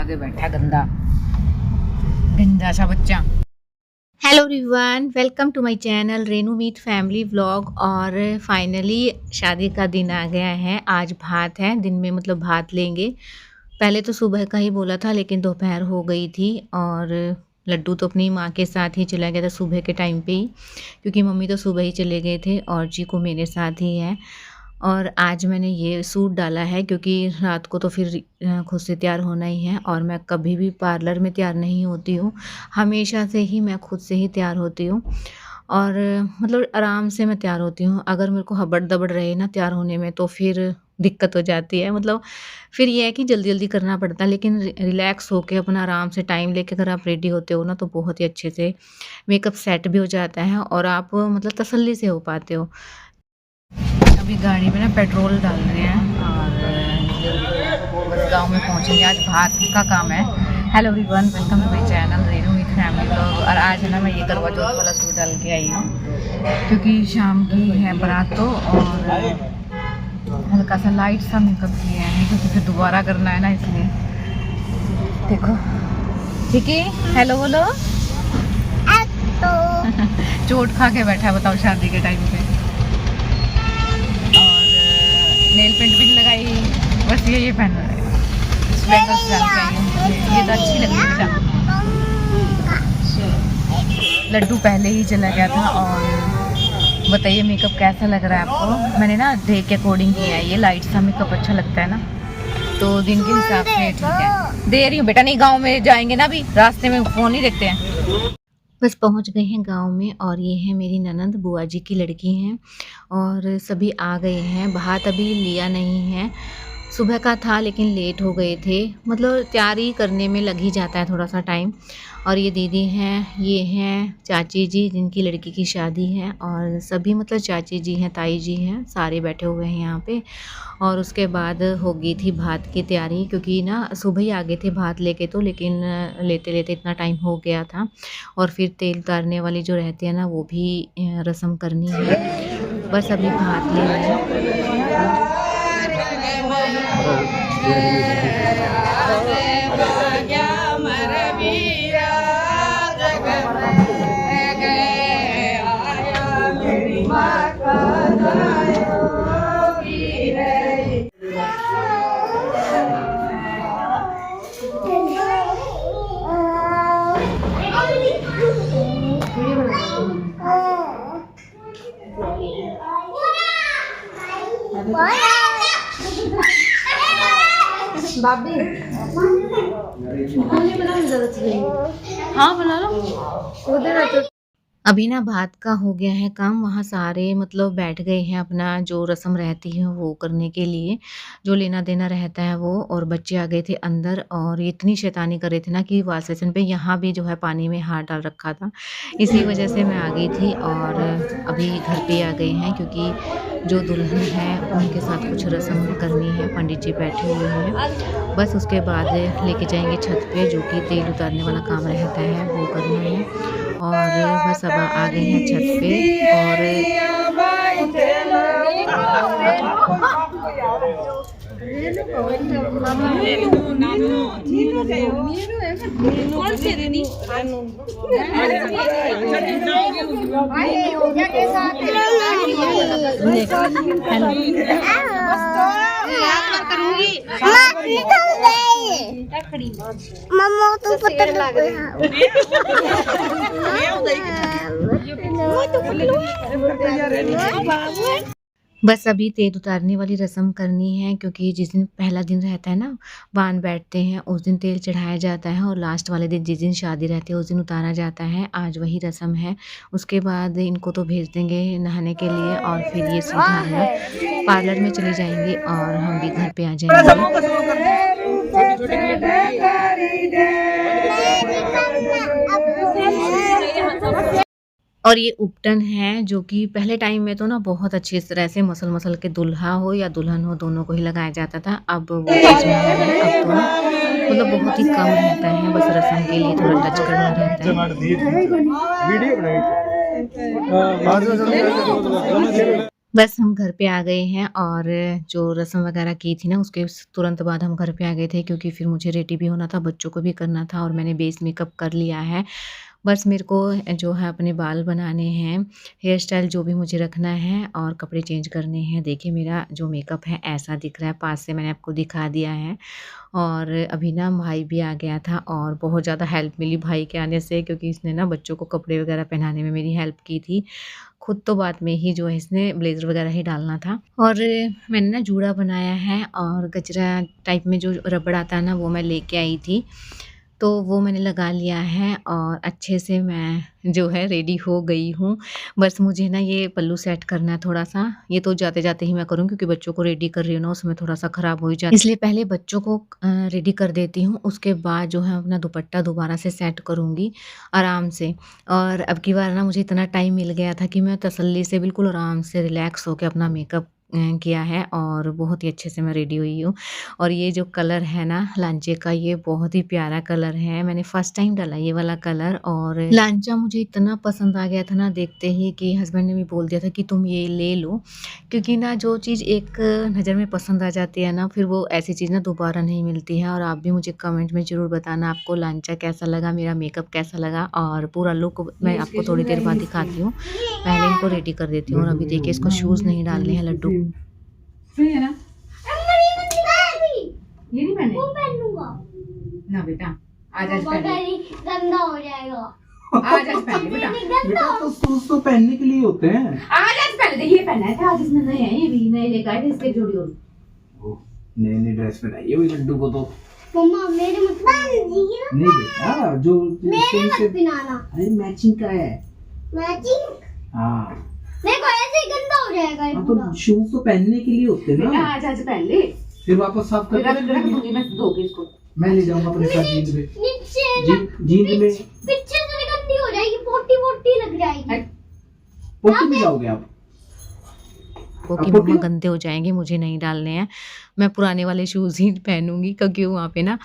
खा के बैठा गंदा गंदा सा बच्चा। Hello everyone, welcome to my channel Renu Meet family vlog. और फाइनली शादी का दिन आ गया है। आज भात है, दिन में मतलब भात लेंगे। पहले तो सुबह का ही बोला था लेकिन दोपहर हो गई थी और लड्डू तो अपनी माँ के साथ ही चला गया था सुबह के टाइम पे ही, क्योंकि मम्मी तो सुबह ही चले गए थे और जी को मेरे साथ ही है। और आज मैंने ये सूट डाला है क्योंकि रात को तो फिर खुद से तैयार होना ही है और मैं कभी भी पार्लर में तैयार नहीं होती हूँ, हमेशा से ही मैं खुद से ही तैयार होती हूँ। और मतलब आराम से मैं तैयार होती हूँ। अगर मेरे को हबड़ दबड़ रहे ना तैयार होने में तो फिर दिक्कत हो जाती है। मतलब फिर ये है कि जल्दी जल्दी करना पड़ता है, लेकिन रिलैक्स होके अपना आराम से टाइम लेके अगर आप रेडी होते हो ना तो बहुत ही अच्छे से मेकअप सेट भी हो जाता है और आप मतलब तसल्ली से हो पाते हो। अभी गाड़ी में ना पेट्रोल डाल रहे हैं और गांव में पहुंचेंगे। आज भात का काम है। Hello everyone, welcome to my channel Renu Meet family vlog. और आज है ना मैं ये करवा चौथ वाला सूट डाल के आई हूँ क्योंकि शाम की है बारात तो, और हल्का सा लाइट सा मेकअप किया है क्योंकि फिर दोबारा करना है ना, इसलिए। देखो ठीक है, हेलो बोलो। चोट खा के बैठा है, बताओ, शादी के टाइम पे। नेल पेंट भी नहीं लगाई, बस ये पहन रहा है। बैंगल्स डाल के आई हूं, ये तो अच्छी लग रही है। लड्डू पहले ही चला गया था। और बताइए मेकअप कैसा लग रहा है आपको। मैंने ना डे के अकॉर्डिंग किया है, ये लाइट सा मेकअप अच्छा लगता है ना, तो दिन के हिसाब से ठीक है। दे रही हूँ बेटा, नहीं गाँव में जाएंगे ना, अभी रास्ते में फ़ोन ही देखते हैं। बस पहुंच गए हैं गांव में और ये है मेरी ननंद, बुआ जी की लड़की हैं और सभी आ गए हैं। भात अभी लिया नहीं है, सुबह का था लेकिन लेट हो गए थे। मतलब तैयारी करने में लग ही जाता है थोड़ा सा टाइम। और ये दीदी हैं, ये हैं चाची जी जिनकी लड़की की शादी है, और सभी मतलब चाची जी हैं, ताई जी हैं, सारे बैठे हुए हैं यहाँ पे। और उसके बाद हो गई थी भात की तैयारी, क्योंकि ना सुबह ही आ गए थे भात लेके तो, लेकिन लेते लेते इतना टाइम हो गया था। और फिर तेल उतारने वाली जो रहती है ना वो भी रस्म करनी है। बस अभी भात ले रहे हैं। भाभी हाँ बना लो। अभी ना भात का हो गया है काम, वहाँ सारे मतलब बैठ गए हैं अपना जो रस्म रहती है वो करने के लिए, जो लेना देना रहता है वो। और बच्चे आ गए थे अंदर और इतनी शैतानी कर रहे थे ना कि वॉश बेसिन पे यहाँ भी जो है पानी में हाथ डाल रखा था, इसी वजह से मैं आ गई थी। और अभी घर पे आ गए हैं क्योंकि जो दुल्हन है उनके साथ कुछ रस्म करनी है, पंडित जी बैठे हुए हैं। बस उसके बाद लेके जाएंगे छत पे, जो कि तेल उतारने वाला काम रहता है वो करना है। और बस अब आ गए हैं छत पे। मम्मा तो पता लग बस अभी तेल उतारने वाली रस्म करनी है, क्योंकि जिस दिन पहला दिन रहता है ना बांध बैठते हैं उस दिन तेल चढ़ाया जाता है, और लास्ट वाले दिन जिस दिन शादी रहती है उस दिन उतारा जाता है। आज वही रस्म है। उसके बाद इनको तो भेज देंगे नहाने के लिए और फिर ये सीधा हम पार्लर में चले जाएंगे और हम भी घर पे आ जाएंगे। और ये उपटन है जो कि पहले टाइम में तो ना बहुत अच्छी तरह से मसल मसल के दुल्हा हो या दुल्हन हो दोनों को ही लगाया जाता था। अब वो चीज़ नहीं है, अब तो ना मतलब बहुत ही कम रहता है, बस रस्म के लिए थोड़ा टच करना रहता है। बस हम घर पे आ गए हैं और जो रस्म वगैरह की थी ना उसके तुरंत बाद हम घर पे आ गए थे क्योंकि फिर मुझे रेडी भी होना था, बच्चों को भी करना था और मैंने बेस मेकअप कर लिया है। बस मेरे को जो है अपने बाल बनाने हैं, हेयर स्टाइल जो भी मुझे रखना है और कपड़े चेंज करने हैं। देखिए मेरा जो मेकअप है ऐसा दिख रहा है, पास से मैंने आपको दिखा दिया है। और अभी ना भाई भी आ गया था और बहुत ज़्यादा हेल्प मिली भाई के आने से क्योंकि इसने ना बच्चों को कपड़े वगैरह पहनाने में मेरी हेल्प की थी। खुद तो बाद में ही जो है इसने ब्लेज़र वगैरह ही डालना था। और मैंने ना जूड़ा बनाया है और गजरा टाइप में जो रबड़ आता है ना वो मैं लेके आई थी। तो वो मैंने लगा लिया है और अच्छे से मैं जो है रेडी हो गई हूँ। बस मुझे ना ये पल्लू सेट करना है थोड़ा-सा, ये तो जाते-जाते ही मैं करूँ क्योंकि बच्चों को रेडी कर रही हूँ ना उसमें थोड़ा-सा ख़राब हो ही जाता है। इसलिए पहले बच्चों को रेडी कर देती हूँ, उसके बाद जो है अपना दुपट्टा दोबारा से सेट करूँगी आराम से। और अब की बार ना मुझे इतना टाइम मिल गया था कि मैं तसल्ली से बिल्कुल आराम से रिलैक्स होके अपना मेकअप किया है और बहुत ही अच्छे से मैं रेडी हुई हूँ। और ये जो कलर है ना लांचे का, ये बहुत ही प्यारा कलर है। मैंने फर्स्ट टाइम डाला ये वाला कलर और लांचा मुझे इतना पसंद आ गया था ना देखते ही कि हस्बैंड ने भी बोल दिया था कि तुम ये ले लो। क्योंकि ना जो चीज़ एक नज़र में पसंद आ जाती है ना फिर वो ऐसी चीज़ ना दोबारा नहीं मिलती है। और आप भी मुझे कमेंट में ज़रूर बताना आपको लांचा कैसा लगा, मेरा मेकअप कैसा लगा। और पूरा लुक मैं आपको थोड़ी देर बाद दिखाती हूँ। पहले इनको रेडी कर देती हूँ और अभी देखिए इसको शूज़ नहीं डालने हैं लड्डू। सही है ना? ये नहीं पहने? वो पहनूंगा। ना बेटा, आज आज पहने। गंदा हो जाएगा। आज आज पहने बेटा। गंदा हो। तो शूज तो पहनने के लिए होते हैं। आज आज पहने थे, ये पहना था आज इसने, नए हैं ये भी नए लेकर आए थे इसके जोड़ी और। नई नई ड्रेस पहनाई हुई लड्डू को तो। मम्मा मेरे मत पहना। नहीं बेटा, जो मेरे मत पहनाना। अरे मैचिंग का है। मैचिंग। हाँ देखो ऐसे ही गंदा हो जाएगा ये पूरा। तो शूज तो पहनने के लिए होते हैं बेटा ना। आज आज पहन ले। फिर वापस साफ फिर करके रख दूंगी मैं धोके इसको। मैं ले जाऊंगा अपने साथ जींद में। नीचे जींद में पीछे से गंदी हो जाएगी, पोटी पोटी लग जाएगी। पोटी में जाओगे आप। वो कि मम्मा गंदे हो जाएंगे, मुझे नहीं डालने हैं। मैं पुराने वाले शूज़ ही पहनूंगी क्योंकि वहाँ पे ना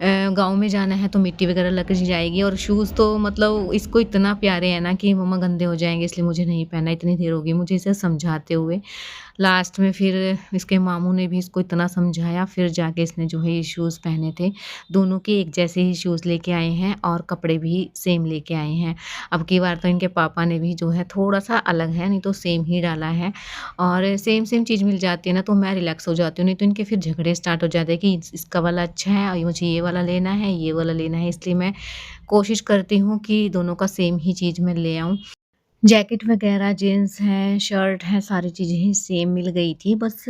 गांव में जाना है तो मिट्टी वगैरह लग जाएगी। और शूज़ तो मतलब इसको इतना प्यारे हैं ना कि मम्मा गंदे हो जाएंगे, इसलिए मुझे नहीं पहना। इतनी देर होगी मुझे इसे समझाते हुए। लास्ट में फिर इसके मामू ने भी इसको इतना समझाया, फिर जाके इसने जो है ये शूज़ पहने थे। दोनों के एक जैसे ही शूज़ लेके आए हैं और कपड़े भी सेम लेके आए हैं। अब की बार तो इनके पापा ने भी जो है थोड़ा सा अलग है, नहीं तो सेम ही डाला है। और सेम सेम चीज़ मिल जाती है ना तो मैं रिलैक्स हो जाती हूँ, नहीं तो इनके फिर झगड़े स्टार्ट हो जाते हैं कि इसका वाला अच्छा है और मुझे ये वाला लेना है, ये वाला लेना है। इसलिए मैं कोशिश करती हूँ कि दोनों का सेम ही चीज़ मैं ले आऊँ। जैकेट वगैरह, जीन्स है, शर्ट है, सारी चीज़ें ही सेम मिल गई थी। बस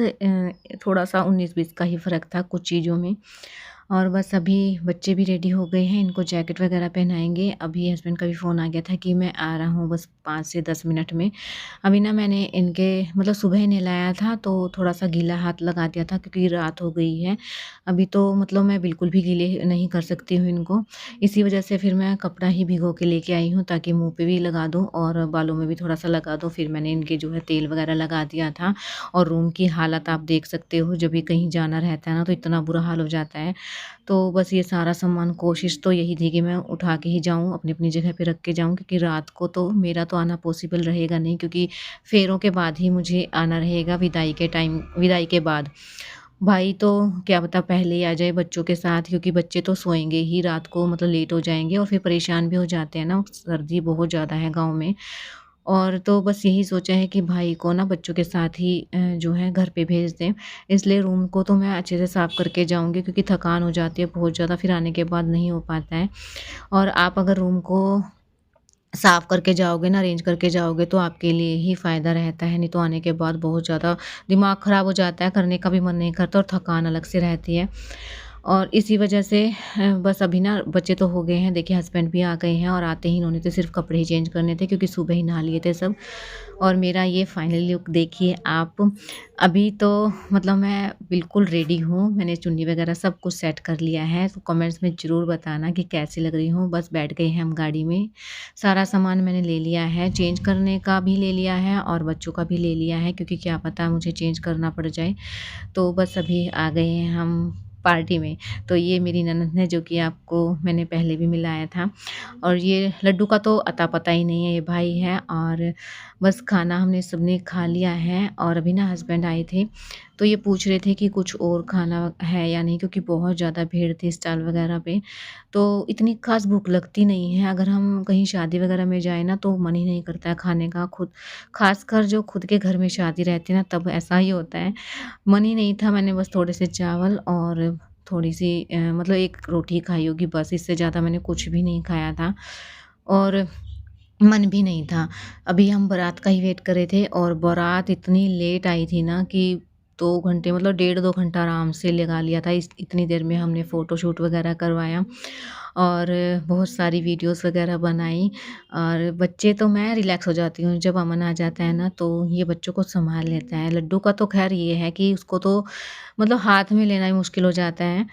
थोड़ा-सा 19-20 का ही फ़र्क था कुछ चीज़ों में। और बस अभी बच्चे भी रेडी हो गए हैं, इनको जैकेट वगैरह पहनाएँगे। अभी हस्बैंड का भी फ़ोन आ गया था कि मैं आ रहा हूँ बस 5 से 10 मिनट में। अभी ना मैंने इनके मतलब सुबह ही नहलाया था तो थोड़ा-सा गीला हाथ लगा दिया था क्योंकि रात हो गई है। अभी तो मतलब मैं बिल्कुल भी गीले नहीं कर सकती हूँ इनको। इसी वजह से फिर मैं कपड़ा ही भिगो के लेके आई हूँ ताकि मुँह पे भी लगा दूँ और बालों में भी थोड़ा-सा लगा दूँ। फिर मैंने इनके जो है तेल वगैरह लगा दिया था। और रूम की हालत आप देख सकते हो, जब भी कहीं जाना रहता है ना तो इतना बुरा हाल हो जाता है। तो बस ये सारा सामान कोशिश तो यही थी कि मैं उठा के ही जाऊँ, अपनी-अपनी जगह पे रख के जाऊँ क्योंकि रात को तो मेरा तो आना पॉसिबल रहेगा नहीं क्योंकि फेरों के बाद ही मुझे आना रहेगा, विदाई के बाद। भाई तो क्या पता पहले ही आ जाए बच्चों के साथ क्योंकि बच्चे तो सोएँगे ही रात को, मतलब लेट हो जाएँगे और फिर परेशान भी हो जाते हैं ना, सर्दी बहुत ज़्यादा है गाँव में। और तो बस यही सोचा है कि भाई को ना बच्चों के साथ ही जो है घर पे भेज दें। इसलिए रूम को तो मैं अच्छे से साफ़ करके जाऊँगी क्योंकि थकान हो जाती है बहुत ज़्यादा, फिर आने के बाद नहीं हो पाता है। और आप अगर रूम को साफ़ करके जाओगे ना, अरेंज करके जाओगे तो आपके लिए ही फ़ायदा रहता है, नहीं तो आने के बाद बहुत ज़्यादा दिमाग ख़राब हो जाता है, करने का भी मन नहीं करता और थकान अलग से रहती है। और इसी वजह से बस अभी ना बच्चे तो हो गए हैं, देखिए हस्बैंड भी आ गए हैं और आते ही इन्होंने तो सिर्फ़ कपड़े ही चेंज करने थे क्योंकि सुबह ही नहा लिए थे सब। और मेरा ये फाइनल लुक देखिए आप। अभी तो मतलब मैं बिल्कुल रेडी हूँ, मैंने चुन्नी वगैरह सब कुछ सेट कर लिया है, तो कमेंट्स में ज़रूर बताना कि कैसी लग रही हूँ। बस बैठ गए हैं हम गाड़ी में, सारा सामान मैंने ले लिया है, चेंज करने का भी ले लिया है और बच्चों का भी ले लिया है क्योंकि क्या पता मुझे चेंज करना पड़ जाए। तो बस अभी आ गए हैं हम पार्टी में। तो ये मेरी ननद है जो कि आपको मैंने पहले भी मिलाया था। और ये लड्डू का तो अता पता ही नहीं है, ये भाई है। और बस खाना हमने सबने खा लिया है और अभी ना हस्बैंड आए थे तो ये पूछ रहे थे कि कुछ और खाना है या नहीं, क्योंकि बहुत ज़्यादा भीड़ थी स्टॉल वगैरह पे। तो इतनी ख़ास भूख लगती नहीं है, अगर हम कहीं शादी वगैरह में जाएँ ना तो मन ही नहीं करता है खाने का। खुद ख़ासकर जो खुद के घर में शादी रहती है ना तब ऐसा ही होता है। मन ही नहीं था, मैंने बस थोड़े से चावल और थोड़ी-सी मतलब 1 रोटी खाई होगी बस, इससे ज़्यादा मैंने कुछ भी नहीं खाया था और मन भी नहीं था। अभी हम बारात का ही वेट कर रहे थे और बारात इतनी लेट आई थी ना कि 2 घंटे मतलब डेढ़ 2 घंटा आराम से लगा लिया था। इस इतनी देर में हमने फ़ोटोशूट वगैरह करवाया और बहुत सारी वीडियोज़ वगैरह बनाई। और बच्चे तो मैं रिलैक्स हो जाती हूँ, जब अमन आ जाता है ना तो ये बच्चों को सँभाल लेता है। लड्डू का तो ख़ैर ये है कि उसको तो मतलब हाथ में लेना ही मुश्किल हो जाता है।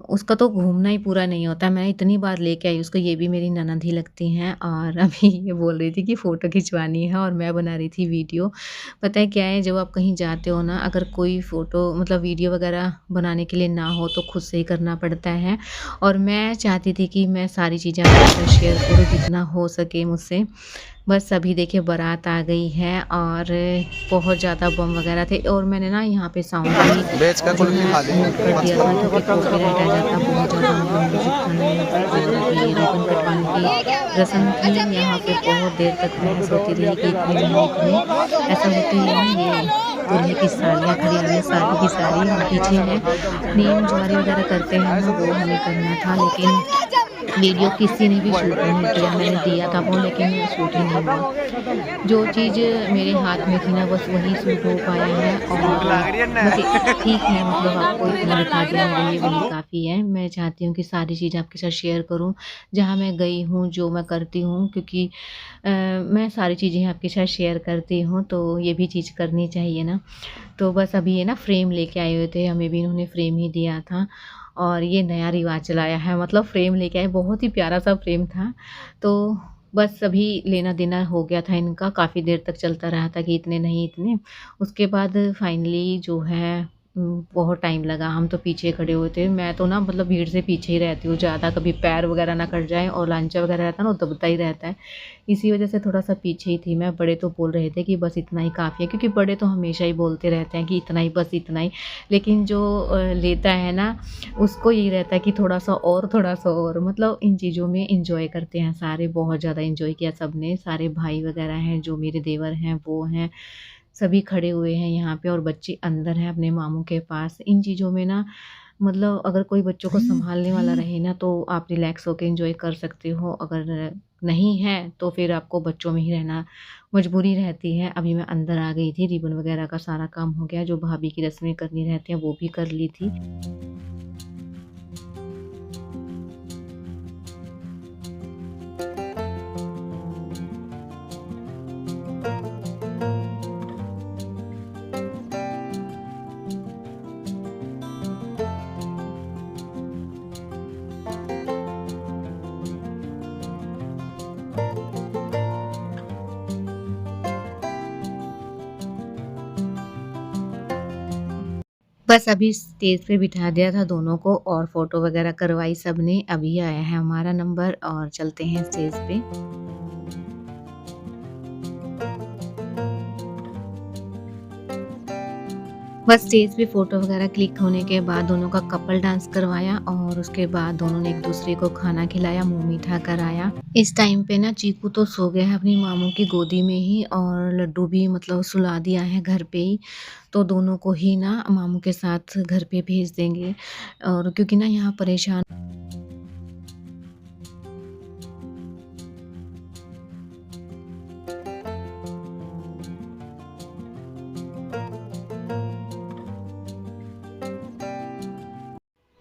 उसका तो घूमना ही पूरा नहीं होता। मैं इतनी बार लेके आई उसको, ये भी मेरी ननद ही लगती हैं। और अभी ये बोल रही थी कि फ़ोटो खिंचवानी है और मैं बना रही थी वीडियो। पता है क्या है, जब आप कहीं जाते हो ना, अगर कोई फ़ोटो मतलब वीडियो वगैरह बनाने के लिए ना हो तो खुद से ही करना पड़ता है। और मैं चाहती थी कि मैं सारी चीज़ें आपके साथ शेयर करूँ जितना हो सके मुझसे। बस अभी देखिए बारात आ गई है और बहुत ज़्यादा बम वगैरह थे और मैंने ना यहाँ पे साउंड भी बेच कर जो कुल्फी है खा लेंगे। म्यूट कर दिया था, क्योंकि कॉपीराइट आ जाता। बहुत ज़्यादा मतलब म्यूज़िक था ना यहाँ पर, जो कि रिबन कटवाने की रस्म थी। यहाँ पे बहुत देर तक बहस होती रही कि इतने नहीं इतने, ऐसा होते ही है ना। ये दूल्हे की सालियाँ खड़ी हुई हैं, साली की साली हम पीछे हैं। नियम जुआरी वगैरह करते हैं ना, वो हमें करना था, लेकिन वीडियो किसी ने भी शूट नहीं किया। मैंने दिया था फ़ोन लेकिन शूट ही नहीं हुआ। जो चीज़ मेरे हाथ में थी ना बस वही शूट हो पाया है। और बस ठीक है, मतलब आपको इतना दिखा दिया मेरे लिए वही काफ़ी है। मैं चाहती हूँ कि सारी चीज़ आपके साथ शेयर करूँ, जहाँ मैं गई हूँ, जो मैं करती हूँ, क्योंकि मैं सारी चीज़ें आपके साथ शेयर करती हूँ तो ये भी चीज़ करनी चाहिए ना। तो बस अभी ये ना फ्रेम लेके आए हुए थे, हमें भी इन्होंने फ्रेम ही दिया था। और ये नया रिवाज चलाया है, मतलब फ्रेम लेके आए, बहुत ही प्यारा सा फ्रेम था। तो बस अभी लेना-देना हो गया था इनका, काफ़ी देर तक चलता रहा था कि इतने नहीं इतने। उसके बाद फाइनली जो है बहुत टाइम लगा, हम तो पीछे खड़े हुए थे। मैं तो ना मतलब भीड़ से पीछे ही रहती हूँ ज़्यादा, कभी पैर वगैरह ना कट जाए और लांचा वगैरह रहता है ना, वो दबता ही रहता है। इसी वजह से थोड़ा-सा पीछे ही थी मैं। बड़े तो बोल रहे थे कि बस इतना ही काफ़ी है, क्योंकि बड़े तो हमेशा ही बोलते रहते हैं कि इतना ही, बस इतना ही। लेकिन जो लेता है ना, उसको यही रहता है कि थोड़ा-सा और, थोड़ा-सा और। मतलब इन चीज़ों में एन्जॉय करते हैं सारे, बहुत ज़्यादा एन्जॉय किया सबने। सारे भाई वगैरह हैं, जो मेरे देवर हैं, वो हैं, सभी खड़े हुए हैं यहाँ पे और बच्चे अंदर हैं अपने मामू के पास। इन चीज़ों में ना मतलब अगर कोई बच्चों को सँभालने वाला रहे ना तो आप रिलैक्स होके एन्जॉय कर सकते हो। अगर नहीं है तो फिर आपको बच्चों में ही रहना मजबूरी रहती है। अभी मैं अंदर आ गई थी, रिबन वगैरह का सारा काम हो गया, जो भाभी की रस्में करनी रहती हैं वो भी कर ली थी। बस अभी स्टेज पे बिठा दिया था दोनों को और फ़ोटो वगैरह करवाई सबने। अभी आया है हमारा नंबर और चलते हैं स्टेज पे। बस स्टेज पे फ़ोटो वगैरह क्लिक होने के बाद दोनों का कपल डांस करवाया और उसके बाद दोनों ने एक दूसरे को खाना खिलाया, मुँह मीठा कराया। इस टाइम पे ना चीकू तो सो गया है अपनी मामू की गोदी में ही और लड्डू भी मतलब सुला दिया है घर पे ही। तो दोनों को ही ना मामू के साथ घर पे भेज देंगे और क्योंकि ना यहाँ परेशान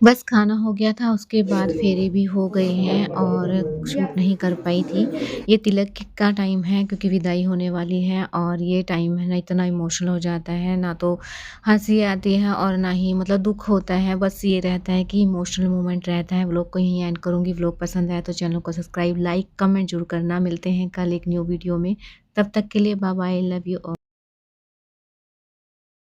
बस खाना हो गया था, उसके बाद फेरे भी हो गए हैं और शूट नहीं कर पाई थी। ये तिलक का टाइम है क्योंकि विदाई होने वाली है और ये टाइम है ना इतना इमोशनल हो जाता है, ना तो हँसी आती है और ना ही मतलब दुःख होता है। बस ये रहता है कि इमोशनल मोमेंट रहता है। व्लॉग को यहीं एंड करूँगी। व्लॉग पसंद आया तो चैनल को सब्सक्राइब, लाइक, कमेंट ज़रूर करना। मिलते हैं कल एक न्यू वीडियो में। तब तक के लिए bye bye, love you all.